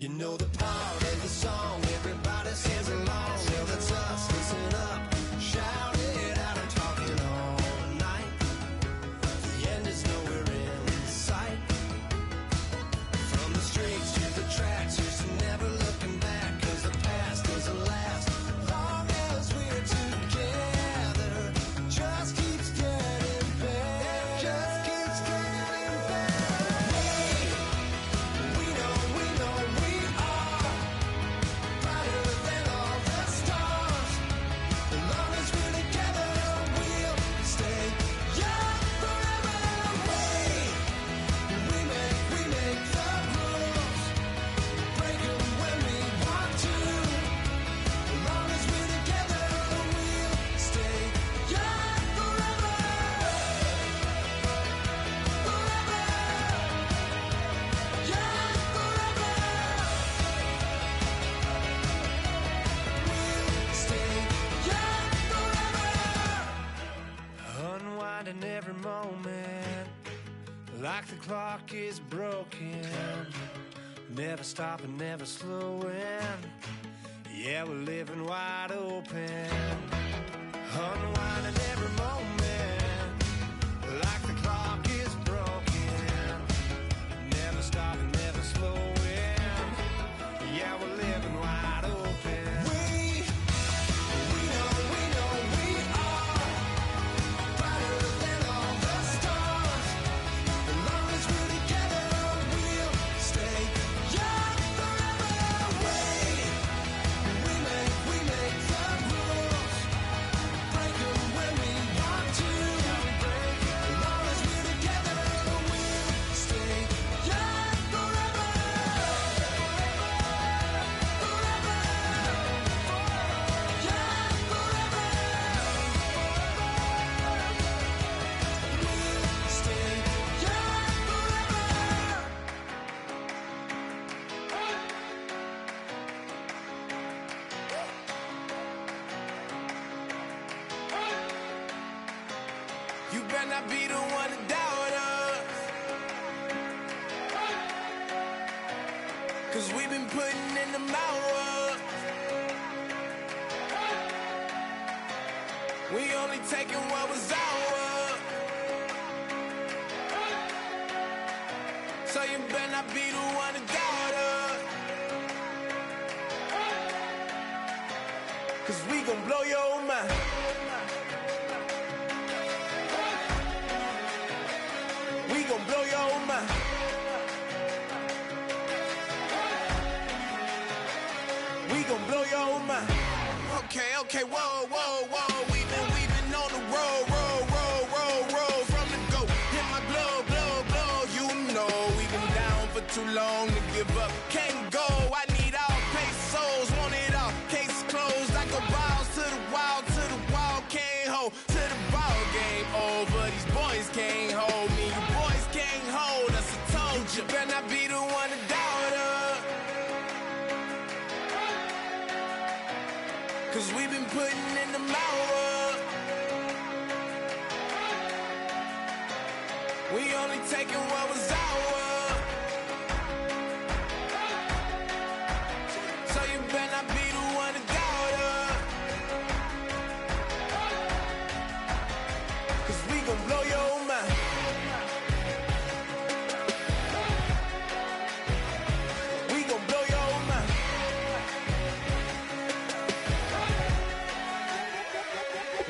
You know the part of the song, everybody sings along. Well, that's us, listen up, shout it out, I'm talking all night. The end is nowhere in sight. From the streets to the tracks, here's to never looking back, cause the past doesn't last. Long as we're together, just keeps getting better, just keeps getting better. We know we are brighter than all the stars. As long as we're together, we'll stay young forever. We make the rules, break 'em when we want to. As long as we're together, we'll stay young forever. Forever. Young forever. We'll stay young forever. Unwinding every moment, like the clock is broken. Never stopping, never slowing. Yeah, we're living wide open. Unwinding every moment, like the clock is broken. Never stopping, never slowing. Yeah, we're living wide open. We know we are brighter than all the stars. As long as we're together, we'll stay young forever. We make the rules, break 'em when we want to. As long as we're together, we'll stay young forever. Forever. Young forever. We'll stay young forever. You better not be the one to doubt us, 'cause we've been putting in the hours. We only taking what was ours. So you better not be the one to doubt us, 'cause we gon' blow your mind. We gon' blow your mind. We gon' blow your mind. Okay, whoa. We've been on the road from the go. Hit my glow. You know we've been down for too long to give up. Can't go. I need all pesos, want it all. Case closed. I go balls to the wall, can't hold to the ball game over. These boys can't hold me. You boys can't hold us. I told you. Better not be the one to doubt us, 'cause we've been putting in the hours. We only taking what was ours. So you better not be the one to doubt us, 'cause we gon' blow your mind. We gon' blow your mind.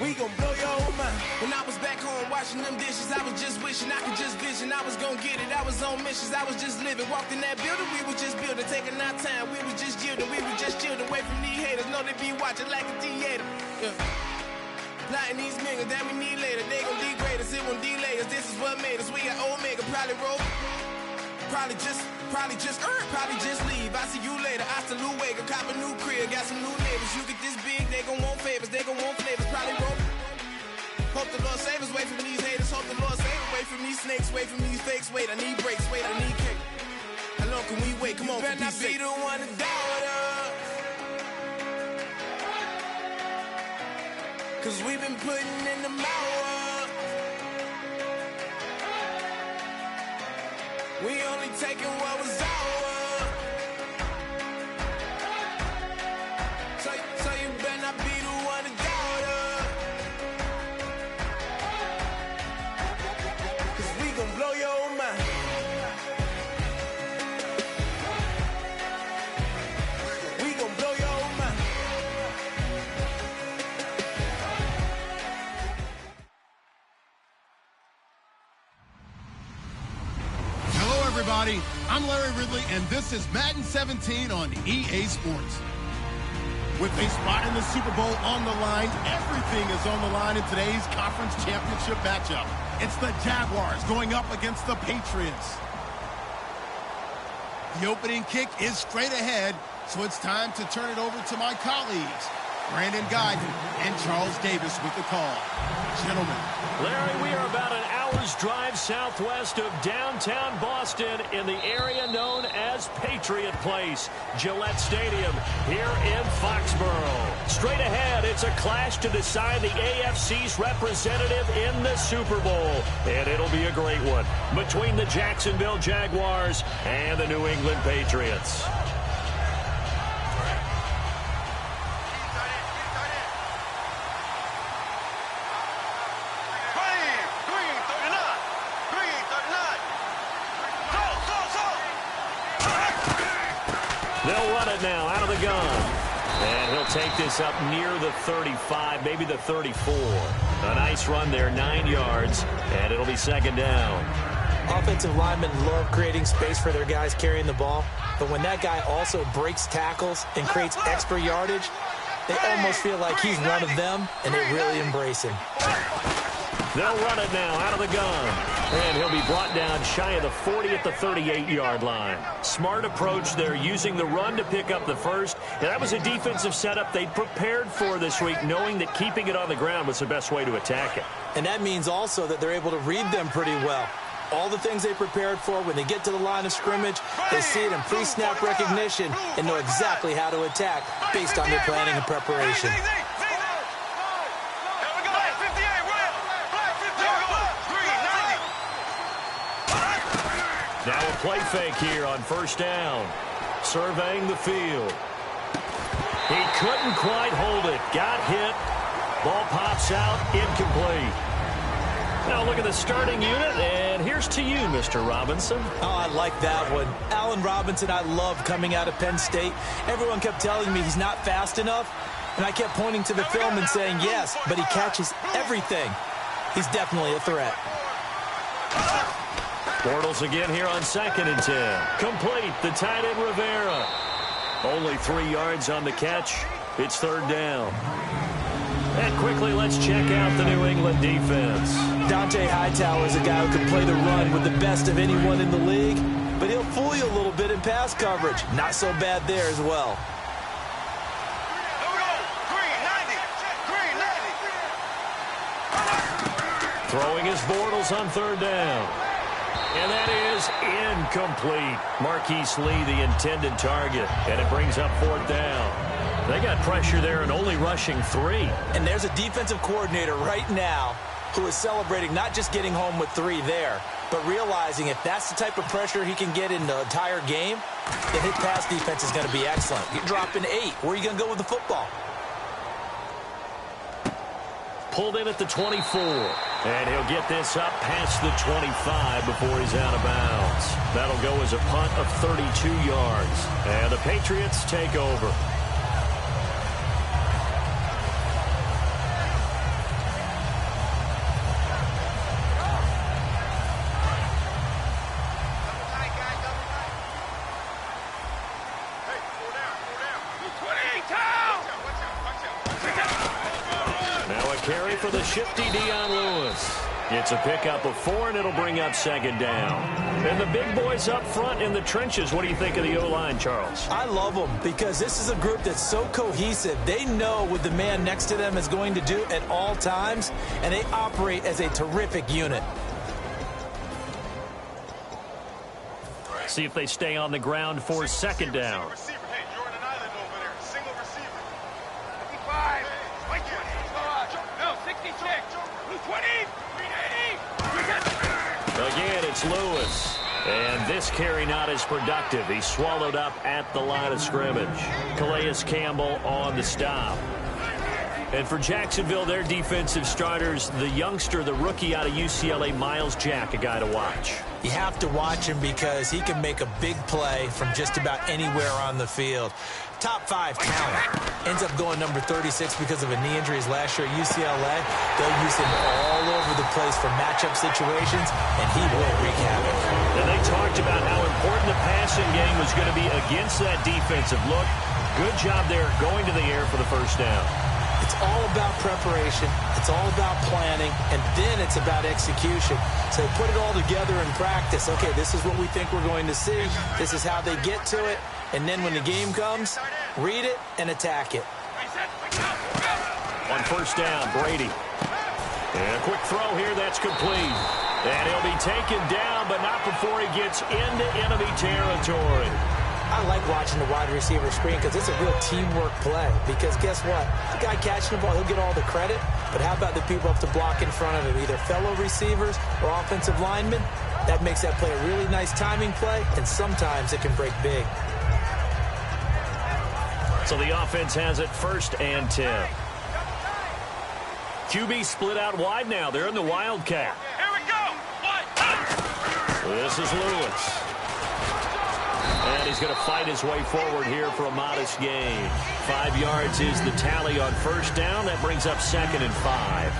We gon' blow your mind. When I was back home washing them dishes, I was just wishing I could just vision. I was gon' get it, I was on missions, I was just living. Walked in that building, we was just building, taking our time. We was just yielding, we was just chilled away from these haters. Know they be watching like a theater. Yeah. Plotting these niggas that we need later. They gon' degrade us, it won't delay us. This is what made us. We got Omega, probably roll. Probably just leave. I see you later. Hasta Luego, cop a new crib, got some new neighbors. You get this big, they gon' want favors, they gon' want flavors. Probably roll. Hope the Lord save us, wait from these haters. Hope the Lord save us, wait from these snakes, wait from these fakes. Wait, I need breaks, wait, I need cake. How long can we wait? Come on, better not be the one to doubt us, 'cause we've been putting in the hours. We only taking what was ours. everybody. I'm Larry Ridley, and this is Madden 17 on EA Sports. With a spot in the Super Bowl on the line, everything is on the line in today's conference championship matchup. It's the Jaguars going up against the Patriots. The opening kick is straight ahead, so it's time to turn it over to my colleagues, Brandon Guyton and Charles Davis with the call. Gentlemen. Larry, we are about an hour's drive southwest of downtown Boston in the area known as Patriot Place, Gillette Stadium here in Foxborough. Straight ahead, it's a clash to decide the AFC's representative in the Super Bowl. And it'll be a great one between the Jacksonville Jaguars and the New England Patriots. They'll run it now out of the gun. And he'll take this up near the 35, maybe the 34. A nice run there, 9 yards, and it'll be second down. Offensive linemen love creating space for their guys carrying the ball, but when that guy also breaks tackles and creates extra yardage, they almost feel like he's one of them, and they really embrace him. They'll run it now out of the gun. And he'll be brought down shy of the 40 at the 38-yard line. Smart approach there, using the run to pick up the first. And that was a defensive setup they prepared for this week, knowing that keeping it on the ground was the best way to attack it. And that means also that they're able to read them pretty well. All the things they prepared for, when they get to the line of scrimmage, they see it in pre-snap recognition and know exactly how to attack based on their planning and preparation. Now a play fake here on first down. Surveying the field. He couldn't quite hold it. Got hit. Ball pops out. Incomplete. Now look at the starting unit, and here's to you, Mr. Robinson. Oh, I like that one. Allen Robinson, I love coming out of Penn State. Everyone kept telling me he's not fast enough, and I kept pointing to the film and saying yes, but he catches everything. He's definitely a threat. Bortles again here on 2nd and 10. Complete, the tight end Rivera. Only 3 yards on the catch. It's third down. And quickly, let's check out the New England defense. Dante Hightower is a guy who can play the run with the best of anyone in the league, but he'll fool you a little bit in pass coverage. Not so bad there as well. Throwing his Bortles on third down. And that is incomplete. Marquise Lee, the intended target, and it brings up fourth down. They got pressure there and only rushing 3. And there's a defensive coordinator right now who is celebrating not just getting home with 3 there, but realizing if that's the type of pressure he can get in the entire game, then his pass defense is going to be excellent. You're dropping 8. Where are you going to go with the football? Pulled in at the 24. And he'll get this up past the 25 before he's out of bounds. That'll go as a punt of 32 yards. And the Patriots take over. Carry for the shifty Dion Lewis. It's a pickup of 4, and it'll bring up second down. And the big boys up front in the trenches. What do you think of the O-line, Charles? I love them because this is a group that's so cohesive. They know what the man next to them is going to do at all times, and they operate as a terrific unit. See if they stay on the ground for second down. Again, it's Lewis. And this carry not as productive. He's swallowed up at the line of scrimmage. Calais Campbell on the stop. And for Jacksonville, their defensive starters, the youngster, the rookie out of UCLA, Miles Jack, a guy to watch. You have to watch him because he can make a big play from just about anywhere on the field. Top 5 talent. Ends up going number 36 because of a knee injury his last year at UCLA. They'll use him all over the place for matchup situations, and he will wreak havoc. And they talked about how important the passing game was going to be against that defensive look. Good job there going to the air for the first down. It's all about preparation. It's all about planning. And then it's about execution. So put it all together in practice. Okay, this is what we think we're going to see. This is how they get to it. And then when the game comes, read it and attack it. On first down, Brady. And a quick throw here, that's complete. And he'll be taken down, but not before he gets into enemy territory. I like watching the wide receiver screen because it's a real teamwork play. Because guess what? The guy catching the ball, he'll get all the credit. But how about the people up to block in front of him, either fellow receivers or offensive linemen? That makes that play a really nice timing play, and sometimes it can break big. So the offense has it 1st and 10. QB split out wide now. They're in the Wildcat. Here we go. This is Lewis. And he's going to fight his way forward here for a modest gain. 5 yards is the tally on first down. That brings up 2nd and 5.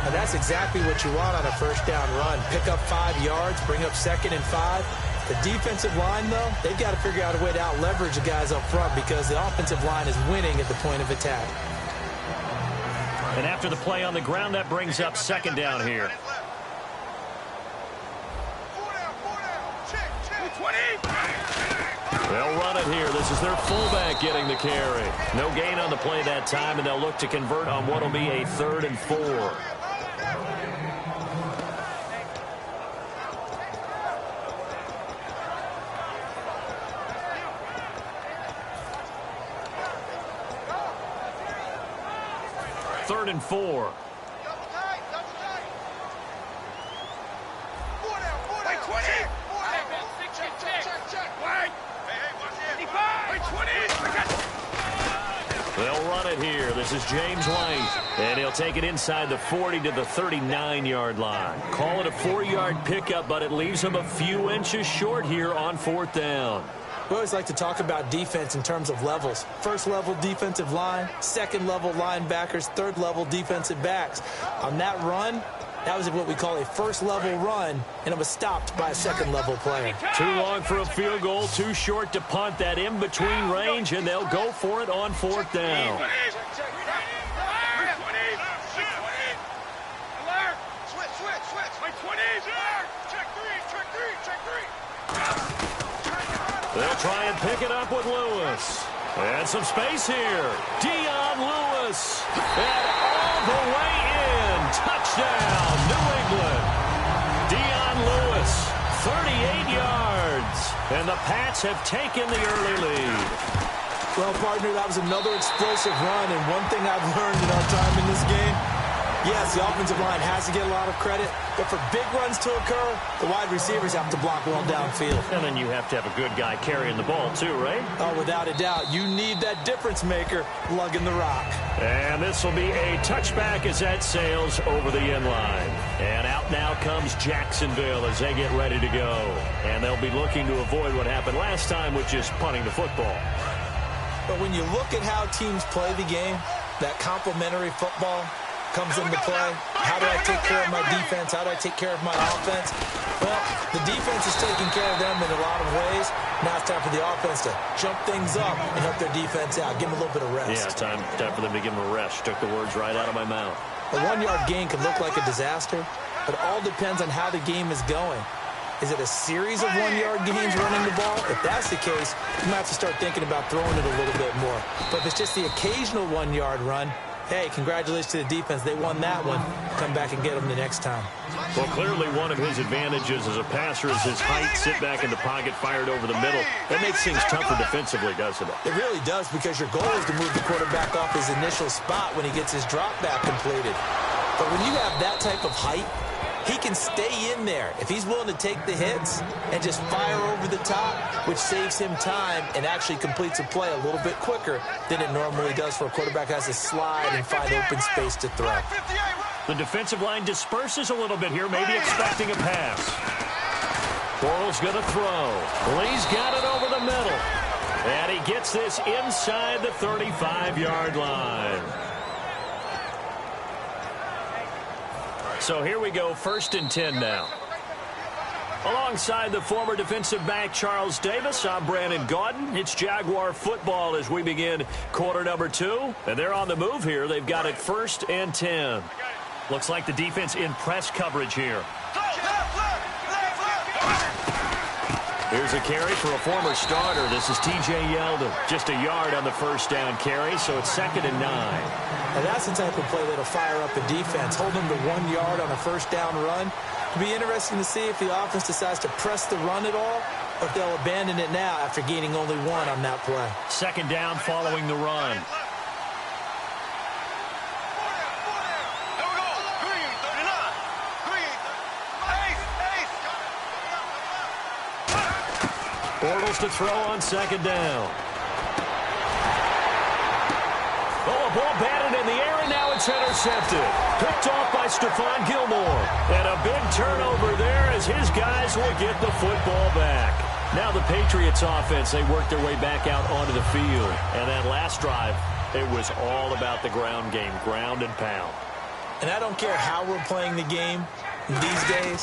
And that's exactly what you want on a first down run. Pick up 5 yards, bring up 2nd and 5. The defensive line, though, they've got to figure out a way to out-leverage the guys up front because the offensive line is winning at the point of attack. And after the play on the ground, that brings up 2nd down here. They'll run it here. This is their fullback getting the carry. No gain on the play that time, and they'll look to convert on what will be a 3rd and 4. Third and 4. They'll run it here. This is James White. And he'll take it inside the 40 to the 39-yard line. Call it a 4-yard pickup, but it leaves him a few inches short here on 4th down. We always like to talk about defense in terms of levels. 1st level defensive line, 2nd level linebackers, 3rd level defensive backs. On that run, that was what we call a 1st level run, and it was stopped by a 2nd level player. Too long for a field goal, too short to punt. That in-between range, and they'll go for it on 4th down. They'll try and pick it up with Lewis. And some space here. Dion Lewis. And all the way in. Touchdown, New England. Dion Lewis, 38 yards. And the Pats have taken the early lead. Well, partner, that was another explosive run. And one thing I've learned in our time in this game, yes, the offensive line has to get a lot of credit, but for big runs to occur, the wide receivers have to block well downfield. And then you have to have a good guy carrying the ball too, right? Oh, without a doubt. You need that difference maker lugging the rock. And this will be a touchback as that sails over the end line. And out now comes Jacksonville as they get ready to go. And they'll be looking to avoid what happened last time, which is punting the football. But when you look at how teams play the game, that complementary football comes into play. How do I take care of my defense? How do I take care of my offense? Well, the defense is taking care of them in a lot of ways. Now it's time for the offense to jump things up and help their defense out. Give them a little bit of rest. Yeah, time for them to give them a rest. Took the words right out of my mouth. A 1-yard gain can look like a disaster, but it all depends on how the game is going. Is it a series of 1-yard gains running the ball? If that's the case, you might have to start thinking about throwing it a little bit more. But if it's just the occasional 1-yard run, hey, congratulations to the defense. They won that one. Come back and get them the next time. Well, clearly one of his advantages as a passer is his height. Sit back in the pocket, fired over the middle. That makes things tougher defensively, doesn't it? It really does, because your goal is to move the quarterback off his initial spot when he gets his drop back completed. But when you have that type of height, he can stay in there if he's willing to take the hits and just fire over the top, which saves him time and actually completes a play a little bit quicker than it normally does for a quarterback who has to slide and find open space to throw. The defensive line disperses a little bit here, maybe expecting a pass. Bortles going to throw. Lee's got it over the middle. And he gets this inside the 35-yard line. So here we go, 1st and 10 now. Alongside the former defensive back Charles Davis, I'm Brandon Gaudin. It's Jaguar football as we begin quarter number 2. And they're on the move here. They've got it 1st and 10. Looks like the defense in press coverage here. Here's a carry for a former starter. This is T.J. Yeldon. Just a yard on the first down carry, so it's 2nd and 9. And that's the type of play that'll fire up a defense. Hold them to 1 yard on a first down run. It'll be interesting to see if the offense decides to press the run at all, or if they'll abandon it now after gaining only 1 on that play. 2nd down following the run. Bortles to throw on 2nd down. Oh, a ball batted in the air, and now it's intercepted. Picked off by Stephon Gilmore. And a big turnover there as his guys will get the football back. Now the Patriots offense, they work their way back out onto the field. And that last drive, it was all about the ground game, ground and pound. And I don't care how we're playing the game these days,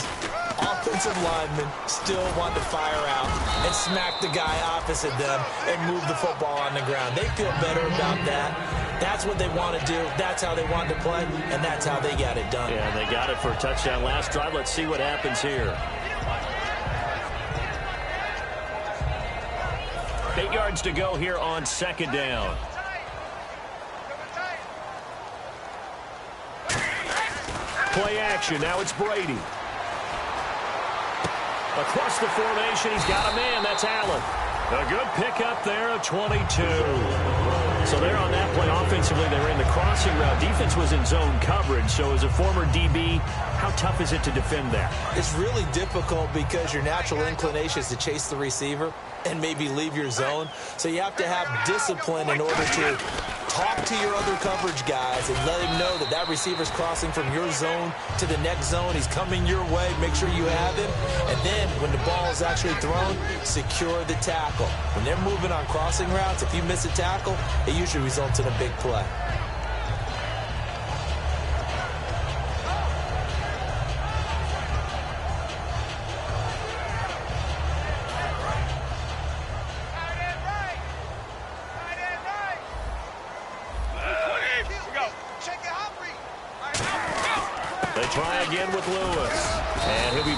offensive linemen still want to fire out and smack the guy opposite them and move the football on the ground. They feel better about that. That's what they want to do. That's how they want to play, and that's how they got it done. Yeah, they got it for a touchdown last drive. Let's see what happens here. 8 yards to go here on 2nd down. Play action. Now it's Brady. Across the formation, he's got a man. That's Allen. A good pickup there of 22. So there on that play, offensively, they were in the crossing route. Defense was in zone coverage. So as a former DB, how tough is it to defend that? It's really difficult because your natural inclination is to chase the receiver and maybe leave your zone. So you have to have discipline in order to talk to your other coverage guys and let him know that that receiver's crossing from your zone to the next zone. He's coming your way. Make sure you have him. And then when the ball is actually thrown, secure the tackle. When they're moving on crossing routes, if you miss a tackle, it usually results in a big play.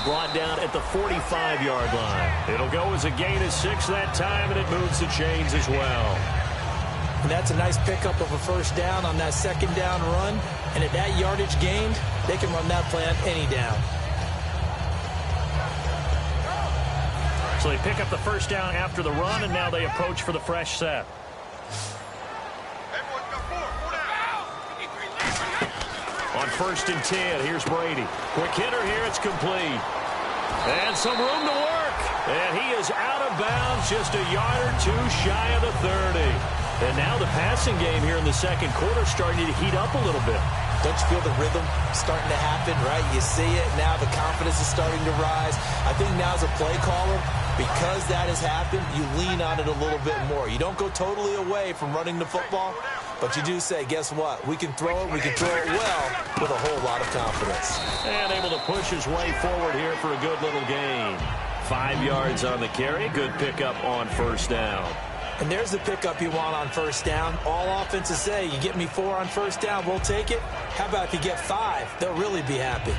Brought down at the 45-yard line. It'll go as a gain of 6 that time, and it moves the chains as well. And that's a nice pickup of a first down on that 2nd down run. And at that yardage gained, they can run that play on any down. So they pick up the first down after the run, and now they approach for the fresh set. On 1st and 10, here's Brady. Quick hitter here, it's complete. And some room to work. And he is out of bounds, just a yard or 2 shy of the 30. And now the passing game here in the 2nd quarter starting to heat up a little bit. Don't you feel the rhythm starting to happen, right? You see it now, the confidence is starting to rise. I think now as a play caller, because that has happened, you lean on it a little bit more. You don't go totally away from running the football, but you do say, guess what? We can throw it well with a whole lot of confidence. And able to push his way forward here for a good little gain. 5 yards on the carry. Good pickup on 1st down. And there's the pickup you want on 1st down. All offenses say, you get me 4 on 1st down, we'll take it. How about if you get 5? They'll really be happy.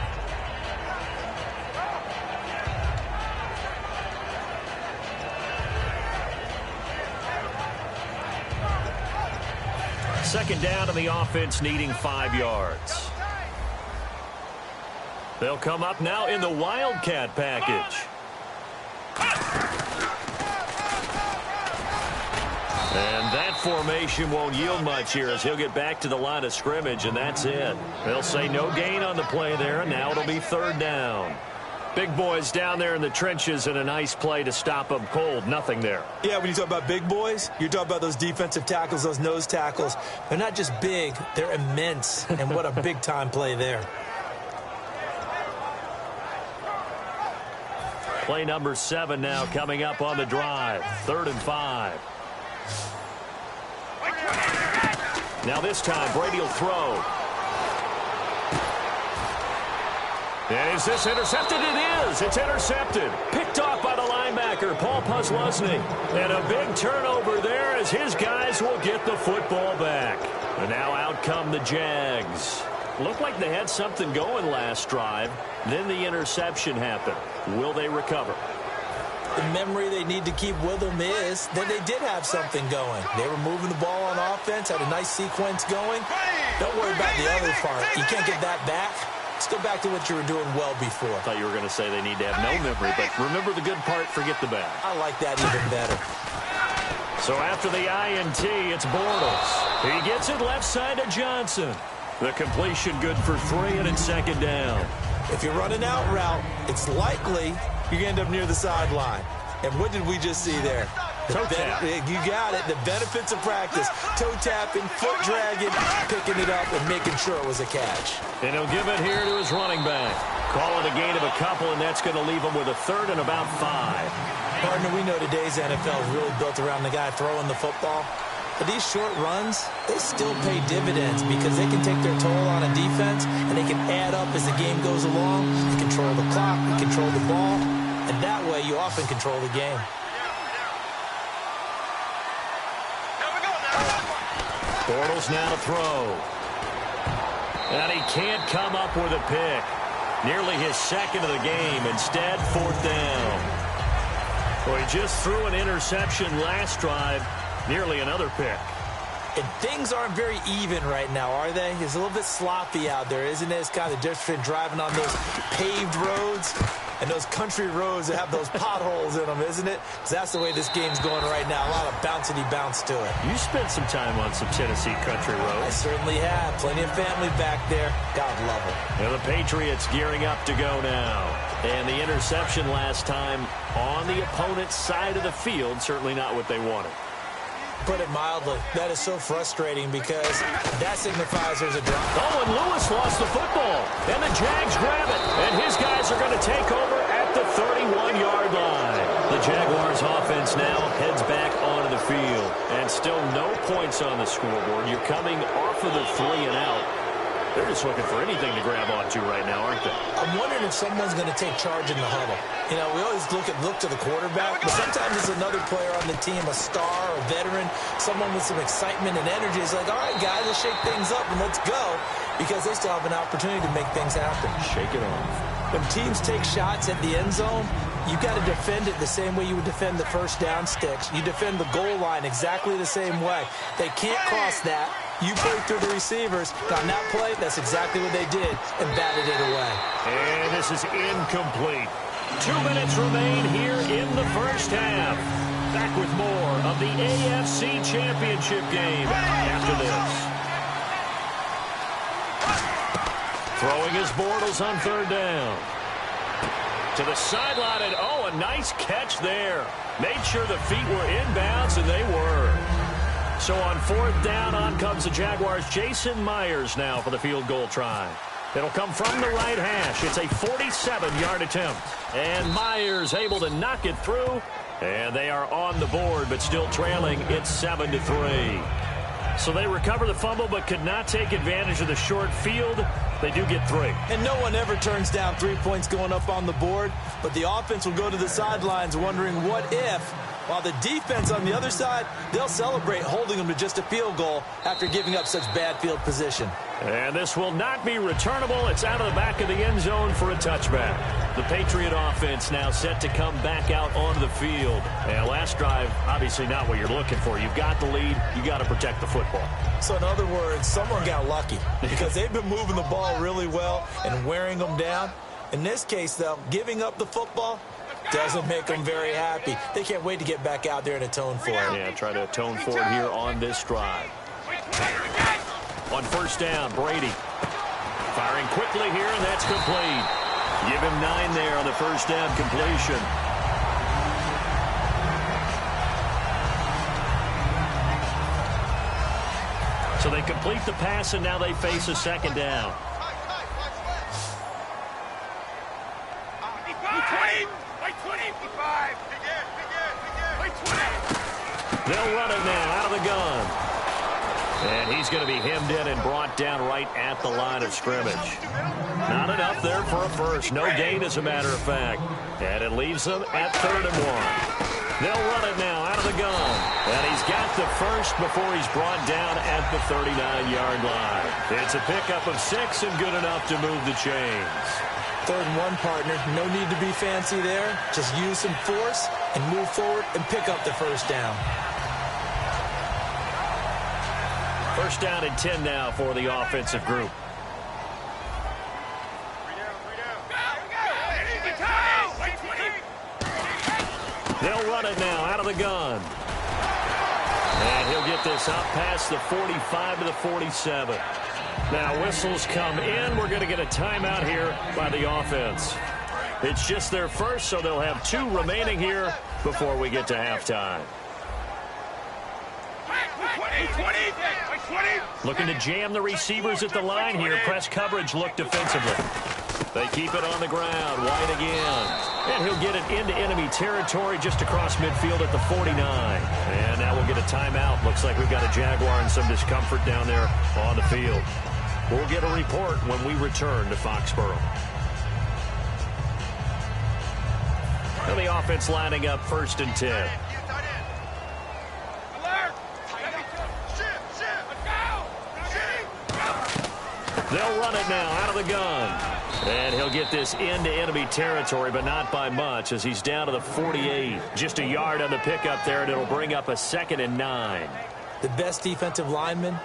Second down and the offense needing 5 yards. They'll come up now in the Wildcat package. And that formation won't yield much here as he'll get back to the line of scrimmage, and that's it. They'll say no gain on the play there, and now it'll be 3rd down. Big boys down there in the trenches, and a nice play to stop them cold. Nothing there. Yeah, when you talk about big boys, you're talking about those defensive tackles, those nose tackles. They're not just big, they're immense, and what a big-time play there. Play number 7 now coming up on the drive. 3rd and 5. Now this time, Brady will throw. And is this intercepted? It is. It's intercepted. Picked off by the linebacker, Paul Posluszny. And a big turnover there as his guys will get the football back. And now out come the Jags. Looked like they had something going last drive. Then the interception happened. Will they recover? The memory they need to keep with them is that they did have something going. They were moving the ball on offense, had a nice sequence going. Don't worry about the other part. You can't get that back. Let's go back to what you were doing well before. I thought you were going to say they need to have no memory, but remember the good part, forget the bad. I like that even better. So after the INT, it's Bortles. He gets it left side to Johnson. The completion good for 3 and it's second down. If you're running out route, it's likely you end up near the sideline. And what did we just see there? Toe tap. You got it. The benefits of practice. Toe tapping, foot dragging, picking it up, and making sure it was a catch. And he'll give it here to his running back. Call it a gain of a couple, and that's going to leave him with a third and about 5. Partner, we know today's NFL is really built around the guy throwing the football. But these short runs, they still pay dividends because they can take their toll on a defense, and they can add up as the game goes along. They control the clock, they control the ball, and that way you often control the game. Bortles now to throw. And he can't come up with a pick. Nearly his second of the game. Instead, 4th down. Well, he just threw an interception last drive. Nearly another pick. And things aren't very even right now, are they? It's a little bit sloppy out there, isn't it? It's kind of difference between driving on those paved roads and those country roads that have those potholes in them, isn't it? Because that's the way this game's going right now. A lot of bouncy bounce to it. You spent some time on some Tennessee country roads. I certainly have. Plenty of family back there. God love it. And the Patriots gearing up to go now. And the interception last time on the opponent's side of the field, certainly not what they wanted. Put it mildly, that is so frustrating because that signifies there's a drop. Oh, and Lewis lost the football. And the Jags grab it. And his guys are going to take over at the 31-yard line. The Jaguars offense now heads back onto the field. And still no points on the scoreboard. You're coming off of the 3 and out. They're just looking for anything to grab onto right now, aren't they? I'm wondering if someone's going to take charge in the huddle. You know, we always look to the quarterback, but sometimes it's another player on the team, a star, a veteran, someone with some excitement and energy. It's like, all right, guys, let's shake things up and let's go, because they still have an opportunity to make things happen. Shake it off. When teams take shots at the end zone, you've got to defend it the same way you would defend the first down sticks. You defend the goal line exactly the same way. They can't cross that. You break through the receivers. On that play, that's exactly what they did, and batted it away. And this is incomplete. 2 minutes remain here in the first half. Back with more of the AFC Championship game after this. Throwing his Bortles on 3rd down. To the sideline, and oh, a nice catch there. Made sure the feet were inbounds, and they were. So on 4th down, on comes the Jaguars' Jason Myers now for the field goal try. It'll come from the right hash. It's a 47-yard attempt. And Myers able to knock it through. And they are on the board, but still trailing. It's 7-3. So they recover the fumble, but could not take advantage of the short field. They do get 3. And no one ever turns down 3 points going up on the board. But the offense will go to the sidelines wondering what if. While the defense on the other side, they'll celebrate holding them to just a field goal after giving up such bad field position. And this will not be returnable. It's out of the back of the end zone for a touchback. The Patriot offense now set to come back out onto the field. And last drive, obviously not what you're looking for. You've got the lead. You got to protect the football. So in other words, someone got lucky because they've been moving the ball really well and wearing them down. In this case, though, giving up the football doesn't make them very happy. They can't wait to get back out there and atone for it. Yeah, try to atone for it here on this drive. On 1st down, Brady firing quickly here, and that's complete. Give him 9 there on the 1st down completion. So they complete the pass, and now they face a 2nd down. They'll run it now out of the gun. And he's going to be hemmed in and brought down right at the line of scrimmage. Not enough there for a first. No gain, as a matter of fact. And it leaves them at 3rd and 1. They'll run it now out of the gun. And he's got the first before he's brought down at the 39-yard line. It's a pickup of 6 and good enough to move the chains. 3rd and 1, partner. No need to be fancy there. Just use some force and move forward and pick up the first down. First down and 10 now for the offensive group. They'll run it now out of the gun. And he'll get this up past the 45 to the 47. Now whistles come in. We're going to get a timeout here by the offense. It's just their first, so they'll have 2 remaining here before we get to halftime. Looking to jam the receivers at the line here. Press coverage look defensively. They keep it on the ground. White again. And he'll get it into enemy territory just across midfield at the 49. And now we'll get a timeout. Looks like we've got a Jaguar and some discomfort down there on the field. We'll get a report when we return to Foxborough. And the offense lining up 1st and 10. They'll run it now out of the gun. And he'll get this into enemy territory, but not by much, as he's down to the 48. Just a yard on the pickup there, and it'll bring up a 2nd and 9. The best defensive linemen,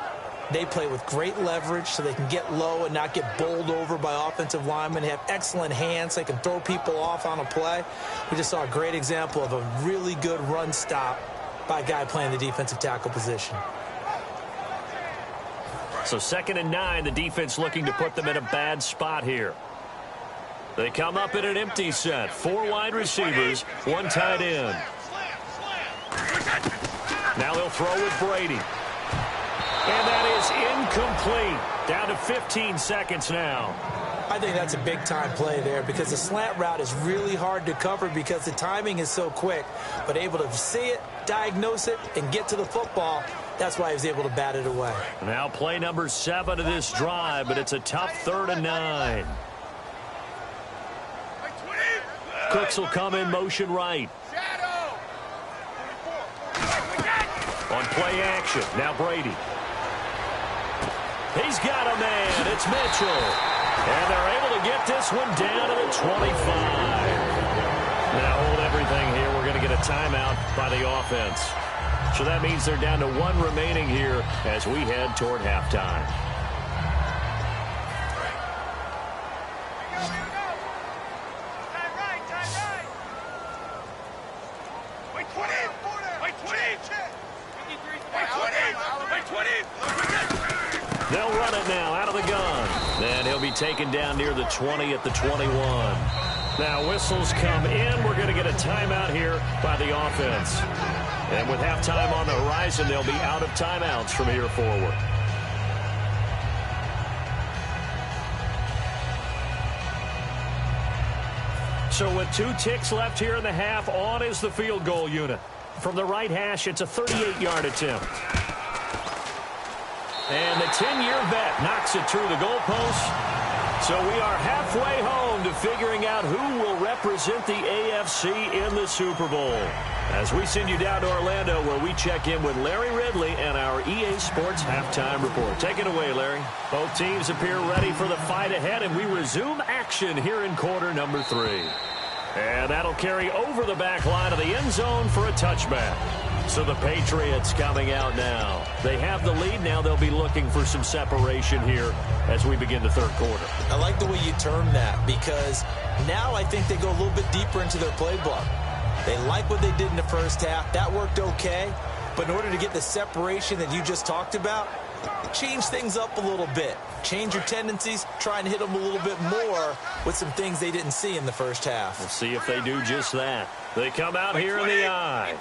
they play with great leverage so they can get low and not get bowled over by offensive linemen. They have excellent hands. They can throw people off on a play. We just saw a great example of a really good run stop by a guy playing the defensive tackle position. So 2nd and 9, the defense looking to put them in a bad spot here. They come up in an empty set. 4 wide receivers, 1 tight end. Now they'll throw with Brady. And that is incomplete. Down to 15 seconds now. I think that's a big-time play there because the slant route is really hard to cover because the timing is so quick. But able to see it, diagnose it, and get to the football, that's why he was able to bat it away. Now play number 7 of this drive, but it's a tough 3rd and 9. Cooks will come in motion right. On play action, now Brady. He's got a man. It's Mitchell. And they're able to get this one down to the 25. Now hold everything here. We're going to get a timeout by the offense. So that means they're down to 1 remaining here as we head toward halftime. They'll run it now out of the gun. And he'll be taken down near the 20 at the 21. Now whistles come in. We're going to get a timeout here by the offense. And with halftime on the horizon, they'll be out of timeouts from here forward. So with 2 ticks left here in the half, on is the field goal unit. From the right hash, it's a 38-yard attempt. And the 10-year vet knocks it through the goalpost. So we are halfway home to figuring out who will represent the AFC in the Super Bowl. As we send you down to Orlando, where we check in with Larry Ridley and our EA Sports Halftime Report. Take it away, Larry. Both teams appear ready for the fight ahead, and we resume action here in quarter number 3. And that'll carry over the back line of the end zone for a touchback. So the Patriots coming out now. They have the lead. Now they'll be looking for some separation here as we begin the 3rd quarter. I like the way you term that because now I think they go a little bit deeper into their playbook. They like what they did in the first half. That worked okay. But in order to get the separation that you just talked about, change things up a little bit. Change your tendencies. Try and hit them a little bit more with some things they didn't see in the first half. We'll see if they do just that. They come out here in the eye.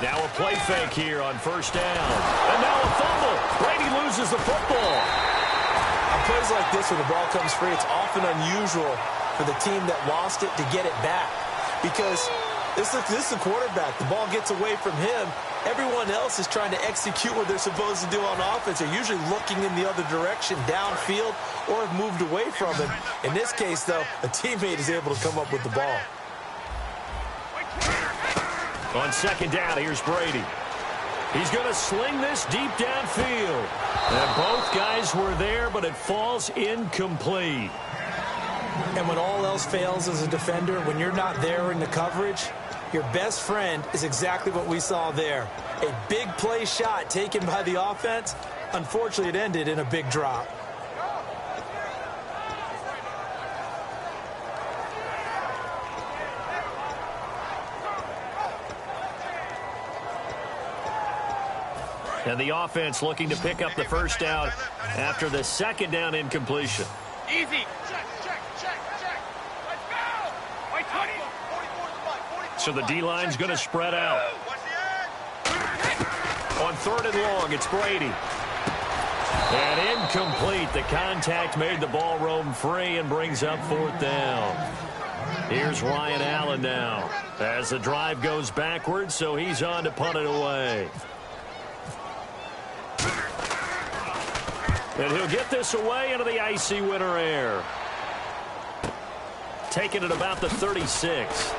Now a play fake here on 1st down. And now a fumble. Brady loses the football. On plays like this, when the ball comes free, it's often unusual for the team that lost it to get it back. Because This is the quarterback. The ball gets away from him. Everyone else is trying to execute what they're supposed to do on offense. They're usually looking in the other direction, downfield, or have moved away from him. In this case, though, a teammate is able to come up with the ball. On second down, here's Brady. He's going to sling this deep downfield. And both guys were there, but it falls incomplete. And when all else fails as a defender, when you're not there in the coverage, your best friend is exactly what we saw there. A big play shot taken by the offense. Unfortunately, it ended in a big drop. And the offense looking to pick up the first down after the second down incompletion. Easy. So the D-line's going to spread out. On third and long, it's Brady. And incomplete. The contact made the ball roam free and brings up fourth down. Here's Ryan Allen now as the drive goes backwards, so he's on to punt it away. And he'll get this away into the icy winter air. Taking it about the 36.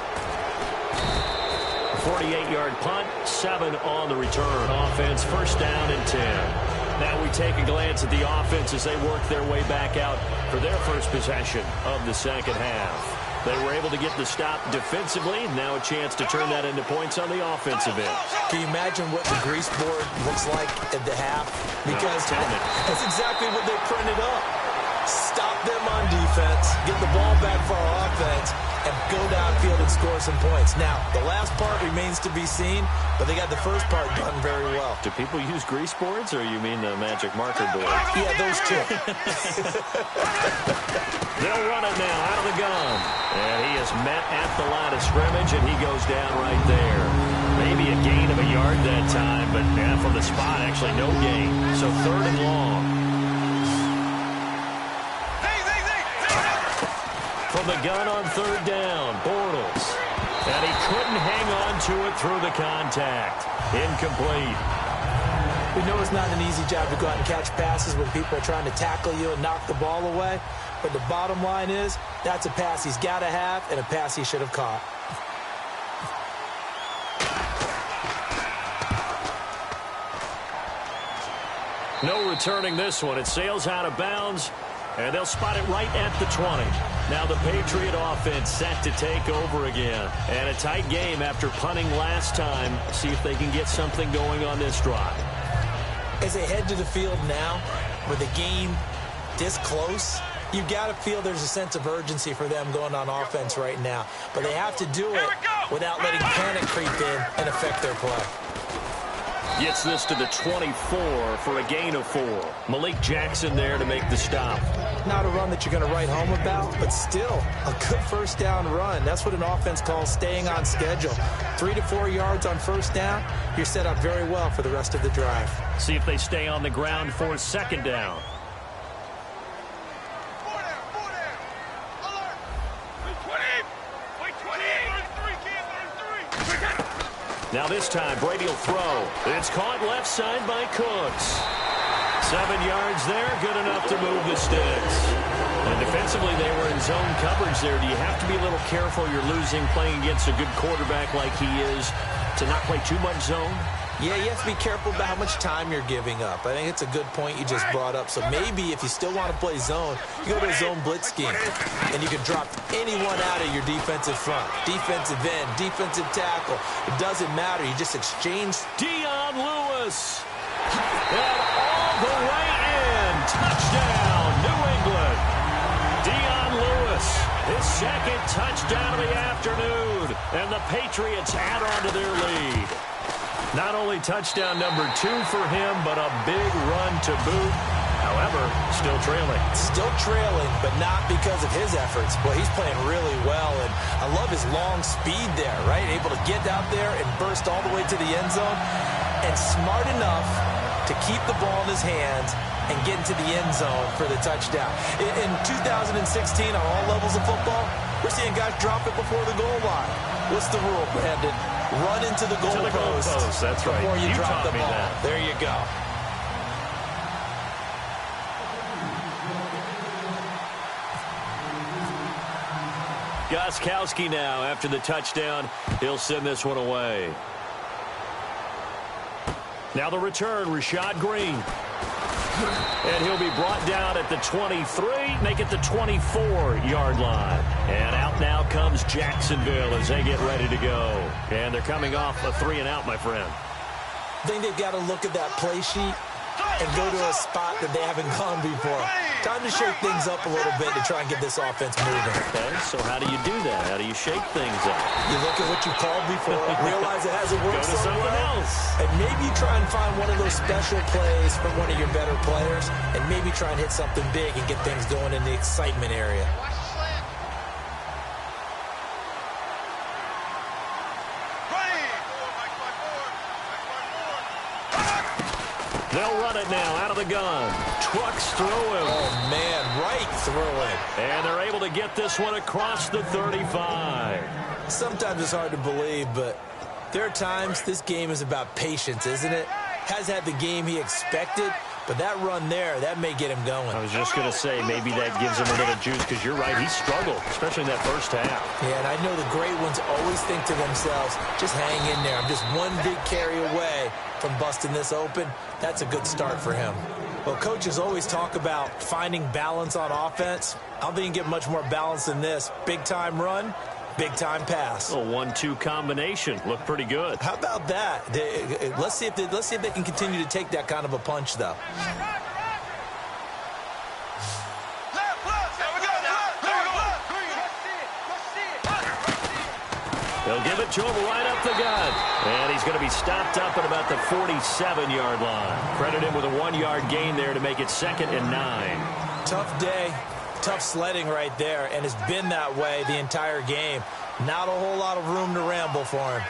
48-yard punt, 7 on the return. Offense first down and 10. Now we take a glance at the offense as they work their way back out for their first possession of the second half. They were able to get the stop defensively. Now a chance to turn that into points on the offensive end. Can you imagine what the grease board looks like at the half? Because that's exactly what they printed up. Stop them on defense, get the ball back for our offense, and go downfield and score some points. Now, the last part remains to be seen, but they got the first part done very well. Do people use grease boards, or you mean the magic marker board? Yeah, those two. They'll run it now out of the gun. And he is met at the line of scrimmage, and he goes down right there. Maybe a gain of a yard that time, but from the spot, actually no gain. So third and long. From the gun on third down, Bortles. And he couldn't hang on to it through the contact. Incomplete. We know it's not an easy job to go out and catch passes when people are trying to tackle you and knock the ball away. But the bottom line is, that's a pass he's got to have and a pass he should have caught. No returning this one. It sails out of bounds, and they'll spot it right at the 20. Now the Patriot offense set to take over again. And a tight game after punting last time. See if they can get something going on this drive. As they head to the field now, with the game this close, you've got to feel there's a sense of urgency for them going on offense right now. But they have to do it without letting panic creep in and affect their play. Gets this to the 24 for a gain of 4. Malik Jackson there to make the stop. Not a run that you're going to write home about, but still a good first down run. That's what an offense calls staying on schedule. 3 to 4 yards on first down, you're set up very well for the rest of the drive. See if they stay on the ground for second down. Now this time, Brady will throw. It's caught left side by Cooks. 7 yards there, good enough to move the sticks. And defensively, they were in zone coverage there. Do you have to be a little careful? You're losing playing against a good quarterback like he is to not play too much zone? Yeah, you have to be careful about how much time you're giving up. I think it's a good point you just brought up. So maybe if you still want to play zone, you go to a zone blitz scheme. And you can drop anyone out of your defensive front. Defensive end, defensive tackle. It doesn't matter. You just exchange. Dion Lewis. And all the way in. Touchdown, New England. Dion Lewis, his second touchdown of the afternoon. And the Patriots add on to their lead. Not only touchdown number 2 for him, but a big run to boot. However, still trailing. Still trailing, but not because of his efforts. Boy, he's playing really well, and I love his long speed there, right? Able to get out there and burst all the way to the end zone, and smart enough to keep the ball in his hands and get into the end zone for the touchdown. In 2016, on all levels of football, We're seeing guys drop it before the goal line. What's the rule, Brandon? Run into the goal post. That's right. Before you drop the ball. That. There you go. Gostkowski now, after the touchdown, he'll send this one away. Now the return, Rashad Green. And he'll be brought down at the 23, make it the 24-yard line. And out now comes Jacksonville as they get ready to go. And they're coming off a 3-and-out, my friend. I think they've got to look at that play sheet and go to a spot that they haven't gone before. Time to shake things up a little bit to try and get this offense moving. Okay, so how do you do that? How do you shake things up? You look at what you called before, realize it hasn't worked so well, and maybe you try and find one of those special plays from one of your better players, and maybe try and hit something big and get things going in the excitement area. They'll run it now out of the gun. Trucks through him. Oh, man, right through him. And they're able to get this one across the 35. Sometimes it's hard to believe, but there are times this game is about patience, isn't it? Has had the game he expected, but that run there, that may get him going. I was just going to say, maybe that gives him a little juice, because you're right, he struggled, especially in that first half. Yeah, and I know the great ones always think to themselves, just hang in there. I'm just one big carry away from busting this open. That's a good start for him. Well, coaches always talk about finding balance on offense. I don't think you can get much more balance than this. Big-time run, big-time pass. A 1-2 combination. Looked pretty good. How about that? Let's see if they can continue to take that kind of a punch, though. They'll give it to him right up the gut. And he's going to be stopped up at about the 47-yard line. Credit him with a 1-yard gain there to make it 2nd and 9. Tough day, tough sledding right there, and it's been that way the entire game. Not a whole lot of room to ramble for him.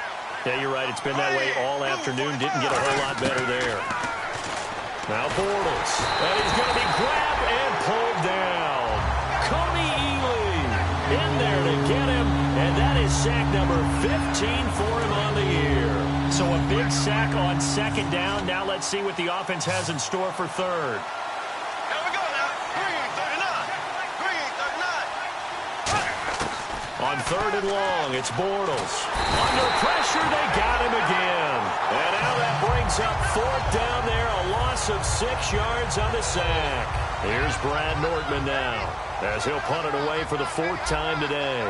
Yeah, you're right. It's been that way all afternoon. Didn't get a whole lot better there. Now Bortles. And he's going to be grabbed and pulled down. Coney Ely in there to get him. And that is sack number 15 for him on the year. So a big sack on 2nd down. Now let's see what the offense has in store for 3rd. On 3rd and long, it's Bortles. Under pressure, they got him again. And now that brings up 4th down there, a loss of 6 yards on the sack. Here's Brad Nortman now, as he'll punt it away for the 4th time today.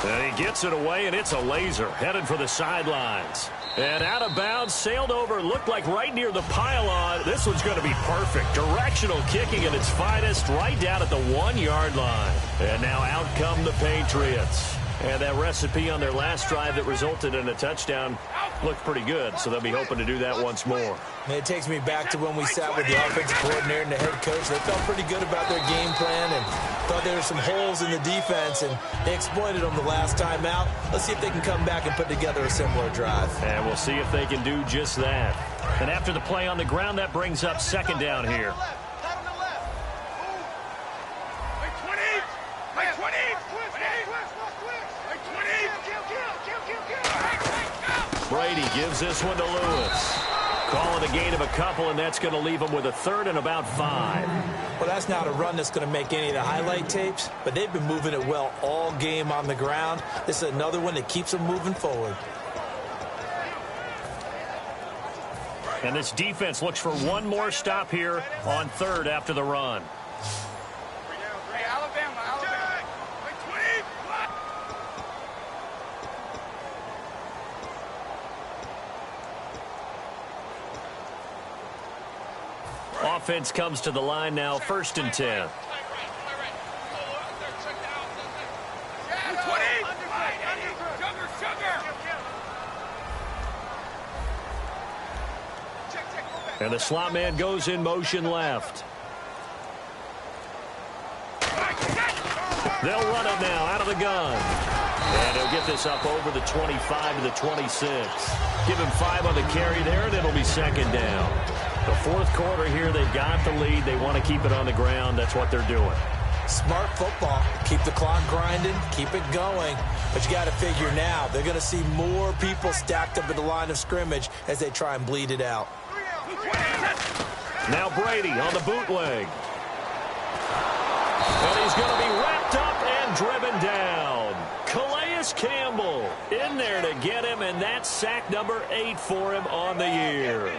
And he gets it away, and it's a laser, headed for the sidelines. And out of bounds, sailed over, looked like right near the pylon. This one's going to be perfect. Directional kicking at its finest, right down at the 1-yard line. And now out come the Patriots. And that recipe on their last drive that resulted in a touchdown looked pretty good, so they'll be hoping to do that once more. And it takes me back to when we sat with the offensive coordinator and the head coach. They felt pretty good about their game plan and thought there were some holes in the defense, and they exploited them the last time out. Let's see if they can come back and put together a similar drive. And we'll see if they can do just that. And after the play on the ground, that brings up 2nd down here. Brady gives this one to Lewis. Calling a gain of a couple, and that's going to leave him with a 3rd and about 5. Well, that's not a run that's going to make any of the highlight tapes, but they've been moving it well all game on the ground. This is another one that keeps them moving forward. And this defense looks for one more stop here on 3rd after the run. Offense comes to the line now, 1st and 10. And the slot man goes in motion left. They'll run it now out of the gun. And he'll get this up over the 25 to the 26. Give him 5 on the carry there, and it'll be 2nd down. The fourth quarter here, they've got the lead. They want to keep it on the ground. That's what they're doing. Smart football. Keep the clock grinding, keep it going. But you got to figure now, they're going to see more people stacked up at the line of scrimmage as they try and bleed it out. Now Brady on the bootleg. And he's going to be wrapped up and driven down. Calais Campbell in there to get him, and that's sack number 8 for him on the year.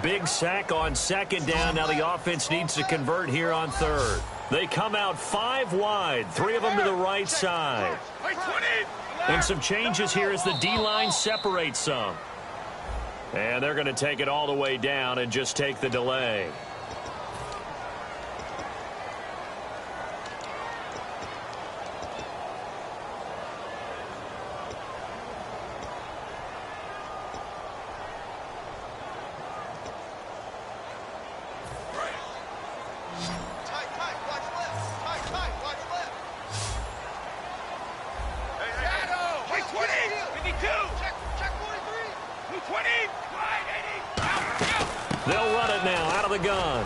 Big sack on second down. Now the offense needs to convert here on third. They come out 5 wide, 3 of them to the right side. And some changes here as the D-line separates some. And they're going to take it all the way down and just take the delay. They'll run it now out of the gun.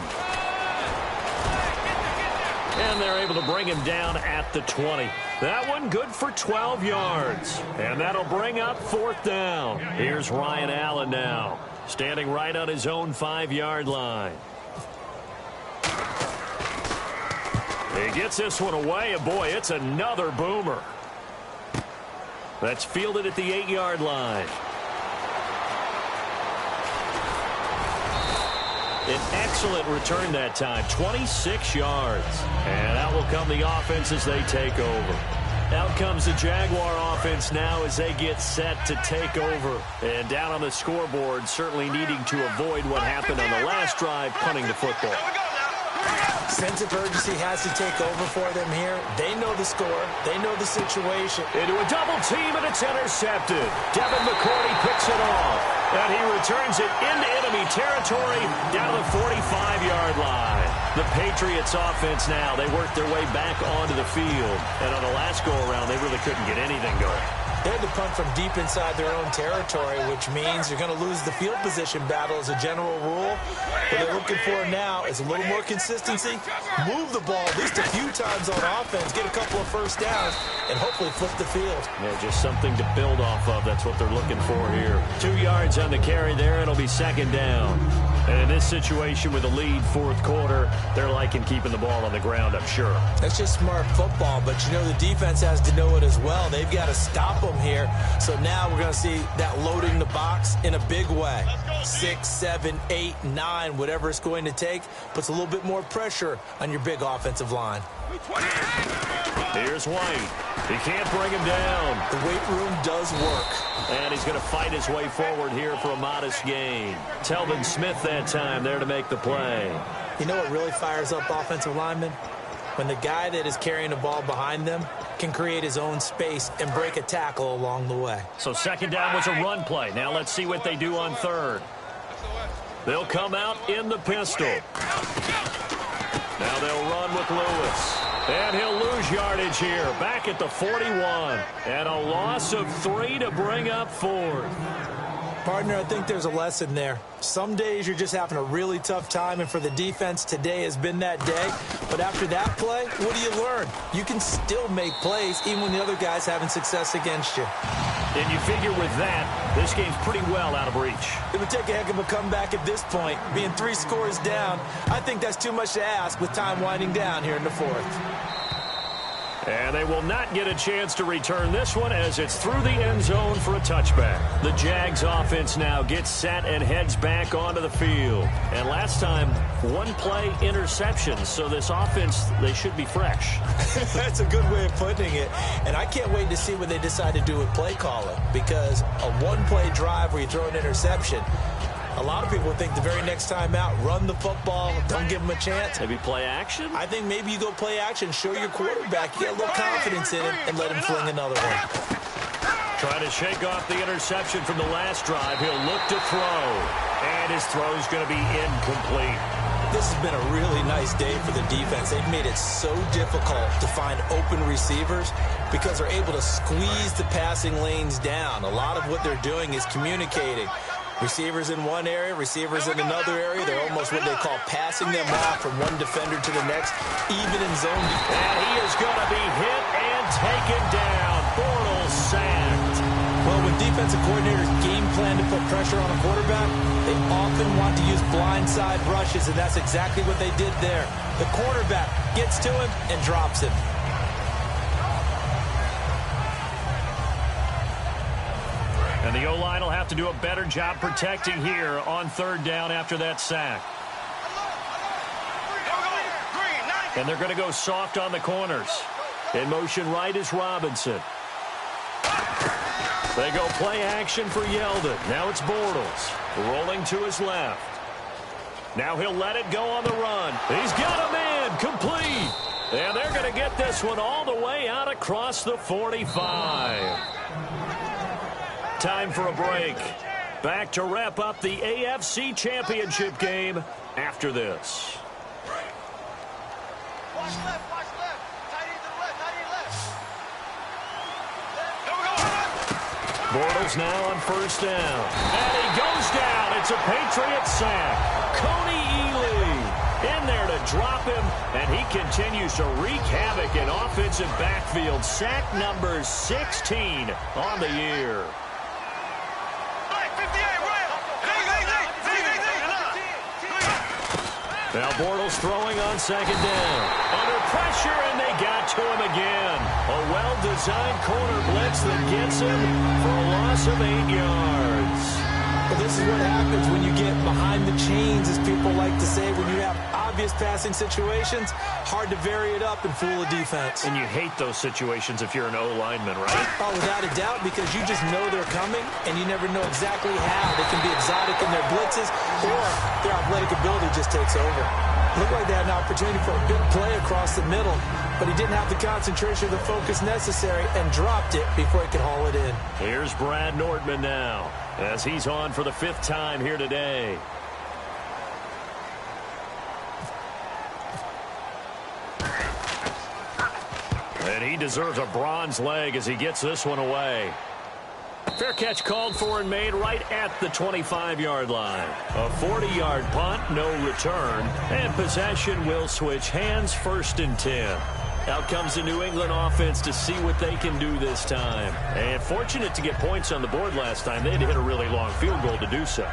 And they're able to bring him down at the 20. That one good for 12 yards. And that'll bring up 4th down. Here's Ryan Allen now, standing right on his own 5-yard line. He gets this one away, and boy, it's another boomer. That's fielded at the 8-yard line. An excellent return that time, 26 yards. And out will come the offense as they take over. Out comes the Jaguar offense now as they get set to take over. And down on the scoreboard, certainly needing to avoid what happened on the last drive, punting the football. Sense of urgency has to take over for them here. They know the score. They know the situation. Into a double team, and it's intercepted. Devin McCourty picks it off. And he returns it into enemy territory down to the 45-yard line. The Patriots offense now, they work their way back onto the field. And on the last go-around, they really couldn't get anything going. They had to punt from deep inside their own territory, which means you're going to lose the field position battle as a general rule. What they're looking for now is a little more consistency, move the ball at least a few times on offense, get a couple of first downs, and hopefully flip the field. Yeah, just something to build off of. That's what they're looking for here. 2 yards on the carry there. It'll be 2nd down. And in this situation with a lead 4th quarter, they're liking keeping the ball on the ground, I'm sure. That's just smart football, but you know the defense has to know it as well. They've got to stop them here. So now we're going to see that loading the box in a big way. 6, 7, 8, 9, whatever it's going to take, puts a little bit more pressure on your big offensive line. Here's White. He can't bring him down. The weight room does work. And he's going to fight his way forward here for a modest gain. Telvin Smith that time there to make the play. You know what really fires up offensive linemen? When the guy that is carrying the ball behind them can create his own space and break a tackle along the way. So 2nd down was a run play. Now let's see what they do on 3rd. They'll come out in the pistol. Now they'll run with Lewis. And he'll lose yardage here. Back at the 41. And a loss of 3 to bring up 4th. Partner, I think there's a lesson there. Some days you're just having a really tough time, and for the defense, today has been that day. But after that play, what do you learn? You can still make plays even when the other guy's having success against you. And you figure with that, this game's pretty well out of reach. It would take a heck of a comeback at this point. Being 3 scores down, I think that's too much to ask with time winding down here in the 4th. And they will not get a chance to return this one as it's through the end zone for a touchback. The Jags offense now gets set and heads back onto the field. And last time, 1-play interceptions. So this offense, they should be fresh. That's a good way of putting it. And I can't wait to see what they decide to do with play calling. Because a 1-play drive where you throw an interception, a lot of people think the very next time out, run the football, don't give them a chance. Maybe play action? I think maybe you go play action, show your quarterback, you get a little confidence in him, and let him fling another one. Trying to shake off the interception from the last drive. He'll look to throw. And his throw is going to be incomplete. This has been a really nice day for the defense. They've made it so difficult to find open receivers because they're able to squeeze the passing lanes down. A lot of what they're doing is communicating. Receivers in one area, receivers in another area. They're almost what they call passing them off from one defender to the next, even in zone defense. And he is going to be hit and taken down. Bortles sacked. Well, when defensive coordinators game plan to put pressure on a quarterback, they often want to use blindside rushes, and that's exactly what they did there. The quarterback gets to him and drops him. And the O-line will have to do a better job protecting here on third down after that sack. And they're going to go soft on the corners. In motion right is Robinson. They go play action for Yeldon. Now it's Bortles rolling to his left. Now he'll let it go on the run. He's got a man complete. And they're going to get this one all the way out across the 45. Time for a break. Back to wrap up the AFC Championship game after this. Watch left, watch left. Tight end to the left, tight end left. Bortles now on first down. And he goes down. It's a Patriot sack. Coney Ely in there to drop him, and he continues to wreak havoc in offensive backfield. Sack number 16 on the year. Now Bortles throwing on second down. Under pressure, and they got to him again. A well-designed corner blitz that gets him for a loss of 8 yards. But this is what happens when you get behind the chains, as people like to say. When you have obvious passing situations, hard to vary it up and fool a defense. And you hate those situations if you're an O-lineman, right? Oh, without a doubt, because you just know they're coming, and you never know exactly how. They can be exotic in their blitzes, or their athletic ability just takes over. Looked like they had an opportunity for a big play across the middle, but he didn't have the concentration or the focus necessary and dropped it before he could haul it in. Here's Brad Nordman now, as he's on for the 5th time here today. And he deserves a bronze leg as he gets this one away. Fair catch called for and made right at the 25-yard line. A 40-yard punt, no return, and possession will switch hands, 1st and 10. Out comes the New England offense to see what they can do this time. And fortunate to get points on the board last time. They had to hit a really long field goal to do so.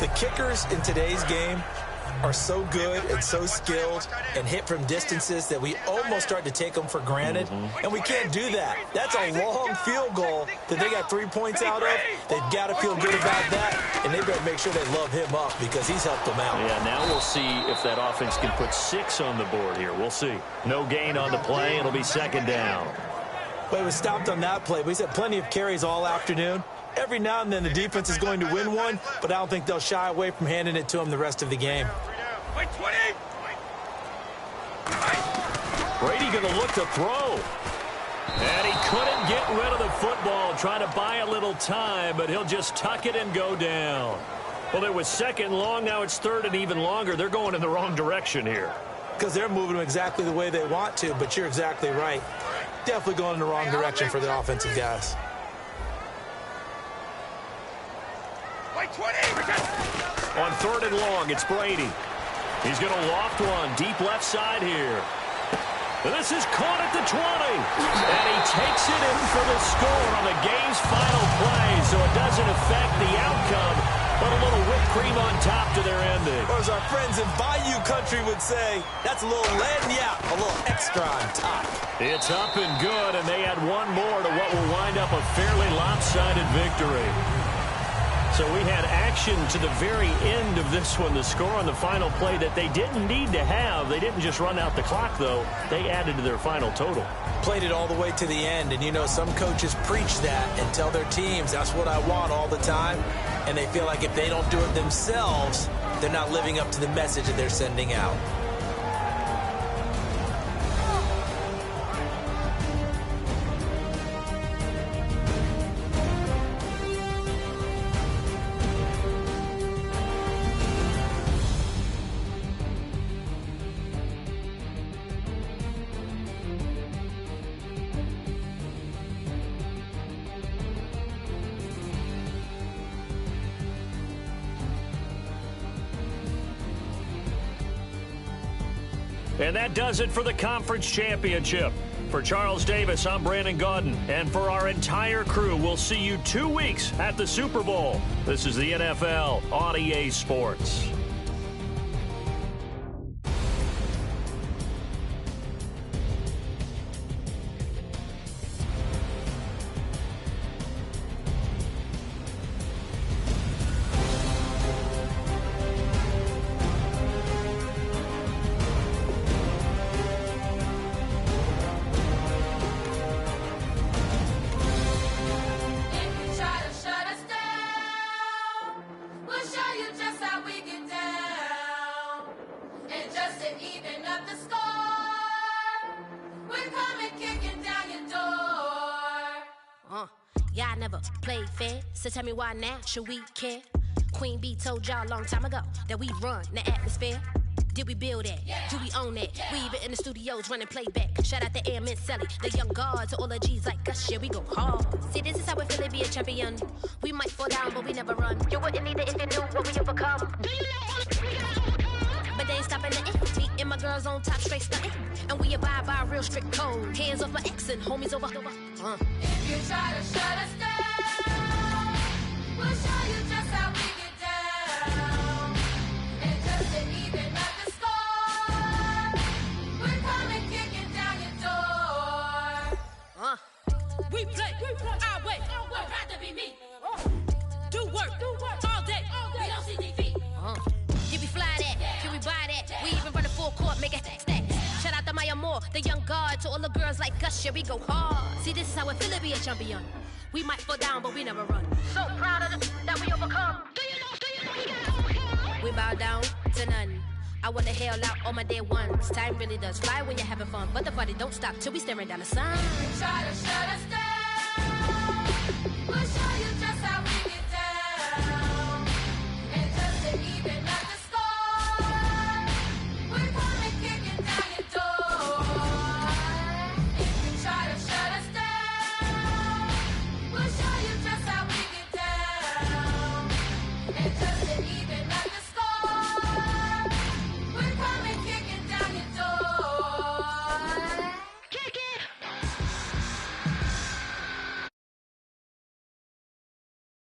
The kickers in today's game are so good and so skilled and hit from distances that we almost start to take them for granted, and we can't do that. That's a long field goal that they got 3 points out of. They've got to feel good about that, and they better make sure they love him up because he's helped them out. Yeah, now we'll see if that offense can put 6 on the board here. We'll see. No gain on the play. It'll be 2nd down. But it was stopped on that play. We said plenty of carries all afternoon. Every now and then the defense is going to win one, but I don't think they'll shy away from handing it to him the rest of the game. Brady going to look to throw. And he couldn't get rid of the football. Trying to buy a little time, but he'll just tuck it and go down. Well, it was 2nd long. Now it's 3rd and even longer. They're going in the wrong direction here. Because they're moving them exactly the way they want to, but you're exactly right. Definitely going in the wrong direction for the offensive guys. On 3rd and long, it's Brady. He's going to loft one deep left side here. This is caught at the 20. And he takes it in for the score on the game's final play, so it doesn't affect the outcome, but a little whipped cream on top to their ending. Or as our friends in Bayou Country would say, that's a little lagniappe, a little extra on top. It's up and good, and they add one more to what will wind up a fairly lopsided victory. So we had action to the very end of this one. The score on the final play that they didn't need to have. They didn't just run out the clock, though. They added to their final total. Played it all the way to the end. And, you know, some coaches preach that and tell their teams, that's what I want all the time. And they feel like if they don't do it themselves, they're not living up to the message that they're sending out. And that does it for the conference championship. For Charles Davis, I'm Brandon Gaudin. And for our entire crew, we'll see you 2 weeks at the Super Bowl. This is the NFL on EA Sports. Y'all never played fair, so tell me why now should we care? Queen B told y'all a long time ago that we run the atmosphere. Did we build it? Yeah. Do we own it? Yeah. We even in the studios running playback. Shout out to Airman Sally, the young guard, to all the G's like us. Yeah, we go hard. See, this is how we feel to be a champion. We might fall down, but we never run. You wouldn't need it if you knew what we overcome. Do you know? But they ain't stopping nothing. Me and my girls on top, straight stunting. And we abide by a real strict code. Hands off my ex and homies over. If you try to shut us down, we'll show you just how we get down. And just to even up the score, we're coming kicking down your door. We play our way. Would rather be me. Do work all day. We don't see defeat. Can we fly that? Can we buy that? We even run a full court, make it stack. Shout out to Maya Moore, the young guard, to all the girls like us. Yeah, we go hard. See, this is how it feel to be a champion. We might fall down, but we never run. So proud of that we overcome. Do you know? We bow down to none. I want to hail out all my dear ones. Time really does fly when you're having fun, but the party don't stop till we staring down the sun. Try to shut us down.